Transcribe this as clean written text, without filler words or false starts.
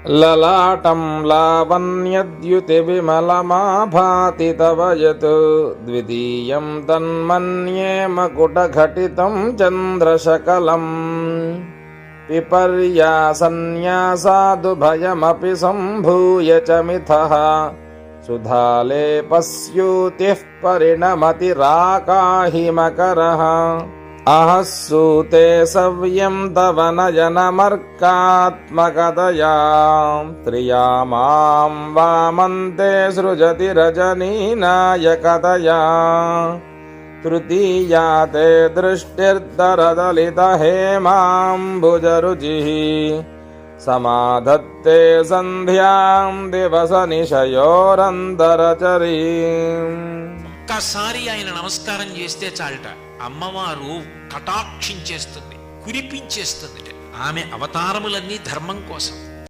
లలాటం లావణ్యద్యుతి విమలమాభాతి తవ యత్ ద్వితీయం తన్మన్యే మకుటఘటితం చంద్రశకలం విపర్యాసన్యాసాదు భయమపి సంభూయ చ మిథః సుధాలేపస్యూతిః పరిణమతిరాకాహి మకరః అహస్సూతే సవ్యం తవ నయనమర్కాత్మకతయా త్రియామాం వామంతే సృజతి రజనీనాయకతయా తృతీయా తే దృష్టిర్దరదలితహేమాంబుజరుచిః సమాధత్తే సంధ్యాం దివస నిశయోరంతరచరీం. ఒక్కసారి ఆయన నమస్కారం చేస్తే చాలట, అమ్మవారు కటాక్షించేస్తుంది, కురిపించేస్తుంది. ఆమె అవతారములన్నీ ధర్మం కోసం.